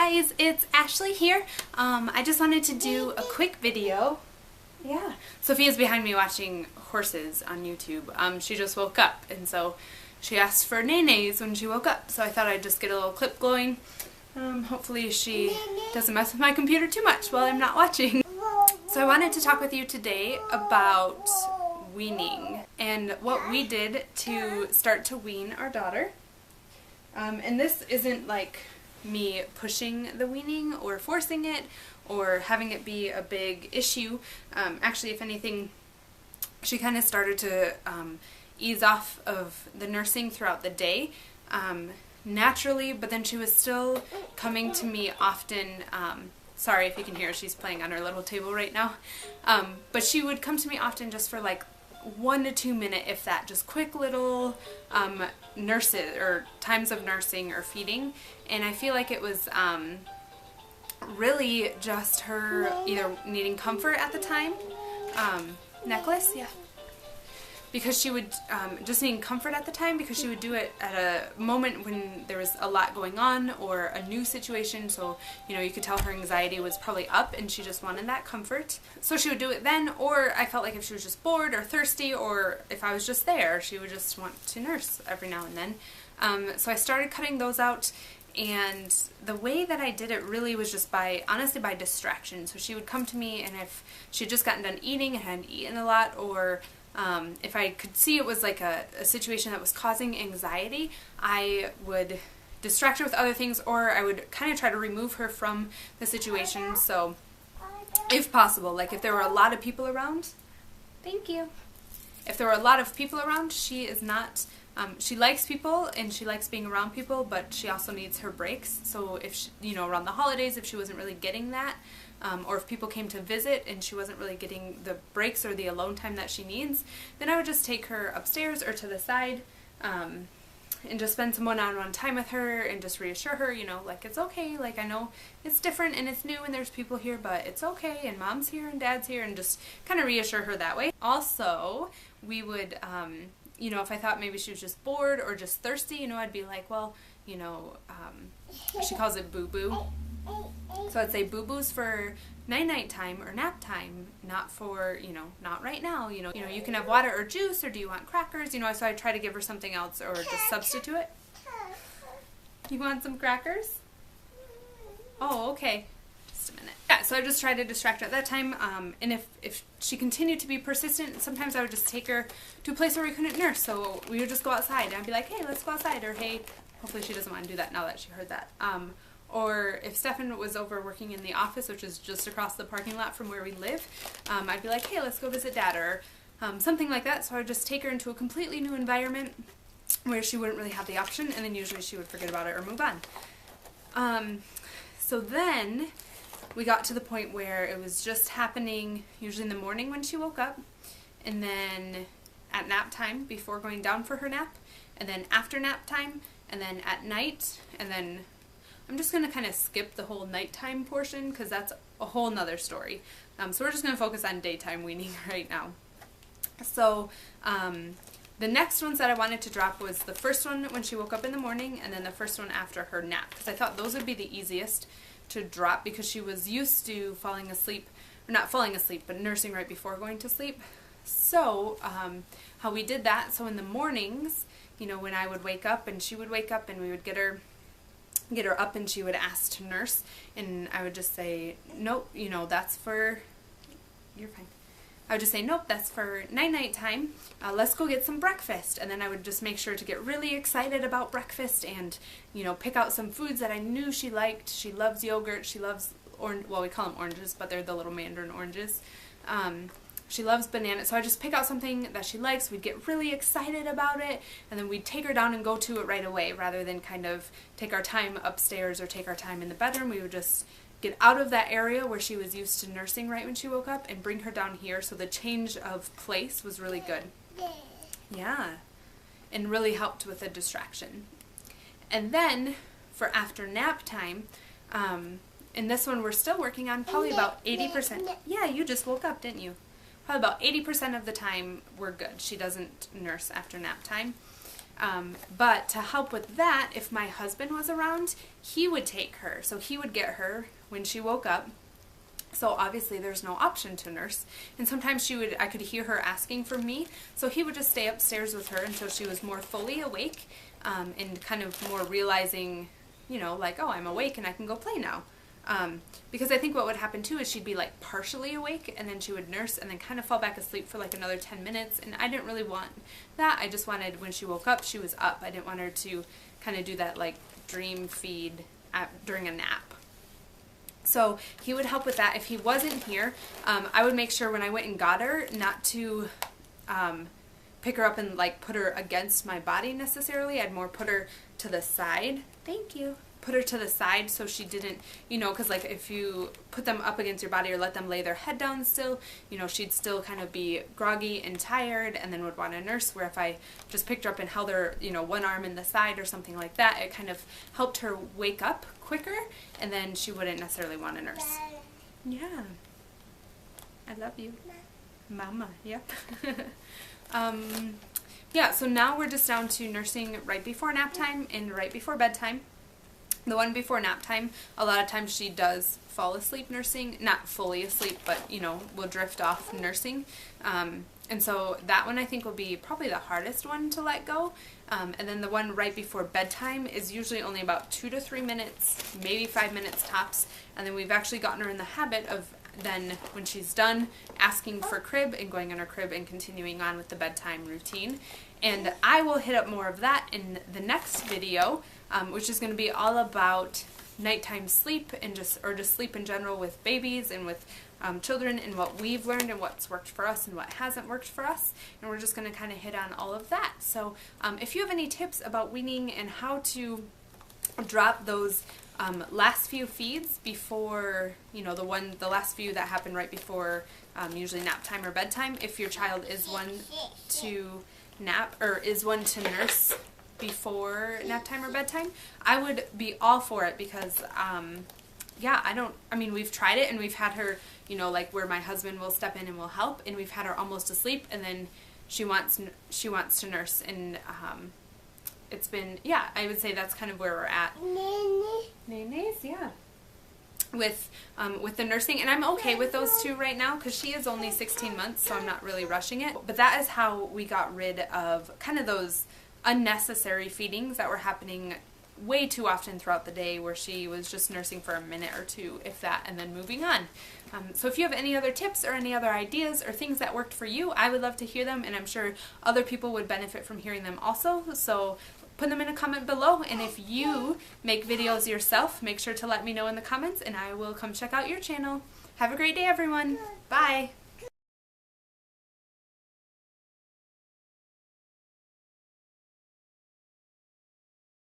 guys, it's Ashley here. I just wanted to do a quick video. Yeah, Sophia's behind me watching horses on YouTube. She just woke up, and so she asked for nays when she woke up, so I thought I'd just get a little clip going. Hopefully she doesn't mess with my computer too much while I'm not watching. So I wanted to talk with you today about weaning and what we did to start to wean our daughter. And this isn't like me pushing the weaning or forcing it or having it be a big issue. Actually, if anything, she kind of started to ease off of the nursing throughout the day naturally, but then she was still coming to me often. Sorry if you can hear, she's playing on her little table right now. But she would come to me often just for like 1 to 2 minute, if that, just quick little nurses or times of nursing or feeding. And I feel like it was really just her either needing comfort at the time, necklace, yeah, because she would just need comfort at the time, because she would do it at a moment when there was a lot going on or a new situation, so you know, you could tell her anxiety was probably up and she just wanted that comfort. So she would do it then, or I felt like if she was just bored or thirsty, or if I was just there, she would just want to nurse every now and then. So I started cutting those out, and the way that I did it really was just by, honestly, by distraction. So she would come to me, and if she had just gotten done eating and hadn't eaten a lot, or if I could see it was like a situation that was causing anxiety, I would distract her with other things, or I would kind of try to remove her from the situation. So if possible, like if there were a lot of people around, thank you. If there were a lot of people around, she is not, she likes people and she likes being around people, but she also needs her breaks. So if she, you know, around the holidays, if she wasn't really getting that, or if people came to visit and she wasn't really getting the breaks or the alone time that she needs, then I would just take her upstairs or to the side, and just spend some one-on-one time with her and just reassure her, you know, like, it's okay, like, I know it's different and it's new and there's people here, but it's okay, and mom's here and dad's here, and just kind of reassure her that way. Also, we would, you know, if I thought maybe she was just bored or just thirsty, you know, I'd be like, well, you know, she calls it boo-boo. So I'd say boo-boos for night-night time or nap time, not for, you know, not right now, you know, you can have water or juice, or do you want crackers, you know, so I try to give her something else or just substitute it. You want some crackers? Oh, okay. Just a minute. Yeah, so I just tried to distract her at that time, and if she continued to be persistent, sometimes I would just take her to a place where we couldn't nurse, so we would just go outside, and I'd be like, hey, let's go outside, or hey, hopefully she doesn't want to do that now that she heard that. Or if Stefan was over working in the office, which is just across the parking lot from where we live, I'd be like, hey, let's go visit Dad, or something like that. So I would just take her into a completely new environment where she wouldn't really have the option, and then usually she would forget about it or move on. So then we got to the point where it was just happening usually in the morning when she woke up, and then at nap time before going down for her nap, and then after nap time, and then at night, and then I'm just going to kind of skip the whole nighttime portion because that's a whole nother story. So we're just going to focus on daytime weaning right now. So the next ones that I wanted to drop was the first one when she woke up in the morning, and then the first one after her nap, because I thought those would be the easiest to drop because she was used to falling asleep, or not falling asleep, but nursing right before going to sleep. So how we did that, so in the mornings, you know, when I would wake up and she would wake up and we would get her up and she would ask to nurse, and I would just say, nope, you know, that's for, you're fine. I would just say, nope, that's for night-night time. Let's go get some breakfast. And then I would just make sure to get really excited about breakfast and, you know, pick out some foods that I knew she liked. She loves yogurt. She loves, well, we call them oranges, but they're the little mandarin oranges. She loves bananas, so I just pick out something that she likes, we'd get really excited about it, and then we'd take her down and go to it right away, rather than kind of take our time upstairs or take our time in the bedroom. We would just get out of that area where she was used to nursing right when she woke up and bring her down here, so the change of place was really good. Yeah, and really helped with the distraction. And then, for after nap time, and this one we're still working on, probably about 80%. Yeah, you just woke up, didn't you? Probably about 80% of the time we're good. She doesn't nurse after nap time. But to help with that, if my husband was around, he would take her. So he would get her when she woke up. So obviously there's no option to nurse. And sometimes I could hear her asking for me. So he would just stay upstairs with her until she was more fully awake, and kind of more realizing, you know, like, oh, I'm awake and I can go play now. Because I think what would happen too is she'd be like partially awake, and then she would nurse and then kind of fall back asleep for like another 10 minutes. And I didn't really want that. I just wanted when she woke up, she was up. I didn't want her to kind of do that like dream feed during a nap. So he would help with that. If he wasn't here, I would make sure when I went and got her not to pick her up and like put her against my body necessarily. I'd more put her to the side. Thank you. Put her to the side so she didn't, you know, because like if you put them up against your body or let them lay their head down still, you know, she'd still kind of be groggy and tired and then would want to nurse, where if I just picked her up and held her, you know, one arm in the side or something like that, it kind of helped her wake up quicker, and then she wouldn't necessarily want to nurse. Yeah. I love you. Mama. Yep. Yeah, so now we're just down to nursing right before nap time and right before bedtime. The one before nap time, a lot of times she does fall asleep nursing, not fully asleep, but, you know, will drift off nursing. And so that one I think will be probably the hardest one to let go. And then the one right before bedtime is usually only about 2 to 3 minutes, maybe 5 minutes tops. And then we've actually gotten her in the habit of then when she's done asking for crib and going on her crib and continuing on with the bedtime routine. And I will hit up more of that in the next video, which is going to be all about nighttime sleep and just sleep in general with babies and with children, and what we've learned and what's worked for us and what hasn't worked for us. And we're just going to kind of hit on all of that. So if you have any tips about weaning and how to drop those last few feeds before, you know, the last few that happen right before usually nap time or bedtime, if your child is one to nap or is one to nurse before nap time or bedtime, I would be all for it, because yeah, we've tried it and we've had her, you know, like where my husband will step in and will help, and we've had her almost asleep and then she wants to nurse, and it's been, yeah, I would say that's kind of where we're at. Nenes, yeah. With the nursing, and I'm okay with those two right now because she is only 16 months, so I'm not really rushing it. But that is how we got rid of kind of those unnecessary feedings that were happening way too often throughout the day, where she was just nursing for a minute or two, if that, and then moving on. So if you have any other tips or any other ideas or things that worked for you, I would love to hear them, and I'm sure other people would benefit from hearing them also. So put them in a comment below, and if you make videos yourself, make sure to let me know in the comments, and I will come check out your channel. Have a great day, everyone. Bye.